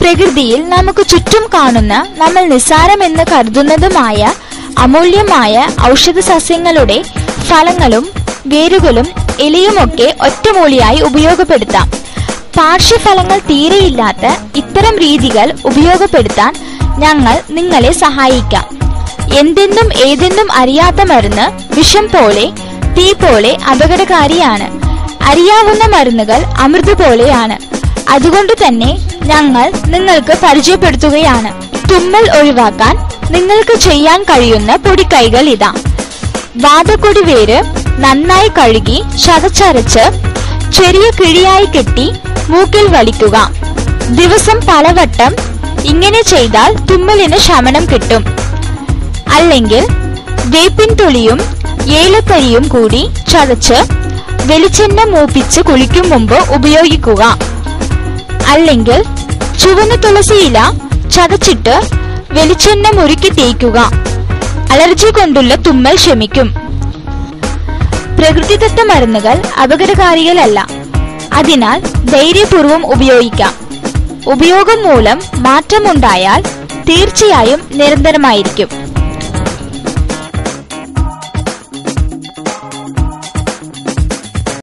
പ്രകൃതിയിൽ നമുക്ക് ചുറ്റും കാണുന്ന നമ്മൾ നിസ്സാരമെന്ന് കരുതുന്നതുമായ അമൂല്യമായ ഔഷധ സസ്യങ്ങളുടെ ഫലങ്ങളും വേരുകളും ഇലയുമൊക്കെ ഒറ്റമൂലിയായി ഉപയോഗപ്പെടുത്താം. പാർശ്വഫലങ്ങൾ തീരെയില്ലാത്ത ഇത്തരം രീതികൾ ഉപയോഗപ്പെടുത്താൻ ഞങ്ങൾ നിങ്ങളെ സഹായിക്കാം. എന്തെന്നും ഏതെന്നും അറിയാത്ത മരുന്ന് വിഷം പോലെ, തീ പോലെ അപകടകാരിയാണ്. അറിയാവുന്ന മരുന്നുകൾ അമൃത് പോലെയാണ്. അതുകൊണ്ട് തന്നെ ഞങ്ങൾ നിങ്ങൾക്ക് പരിചയപ്പെടുത്തുകയാണ്. തുമ്മൽ ഒഴിവാക്കാൻ നിങ്ങൾക്ക് ചെയ്യാൻ കഴിയുന്ന പൊടിക്കൈകൾ ഇതാ. വാതക്കൊടി വേര് നന്നായി കഴുകി ചതച്ചരച്ച് ചെറിയ കിഴിയായി കെട്ടി മൂക്കിൽ വലിക്കുക. ദിവസം പലവട്ടം ഇങ്ങനെ ചെയ്താൽ തുമ്മലിന് ശമനം കിട്ടും. അല്ലെങ്കിൽ വേപ്പിൻ തൊലിയും ഏലക്കരിയും കൂടി ചതച്ച് വെളിച്ചെണ്ണ മൂപ്പിച്ച് കുളിക്കും മുമ്പ് ഉപയോഗിക്കുക. അല്ലെങ്കിൽ ചുവന്ന തുളസിയില ചതച്ചിട്ട് വെളിച്ചെണ്ണ മുറുക്കി തേക്കുക. അലർജി കൊണ്ടുള്ള തുമ്മൽ ശമിക്കും. പ്രകൃതിദത്ത മരുന്നുകൾ അപകടകാരികളല്ല. അതിനാൽ ധൈര്യപൂർവ്വം ഉപയോഗിക്കാം. ഉപയോഗം മൂലം മാറ്റമുണ്ടായാൽ തീർച്ചയായും നിരന്തരമായിരിക്കും.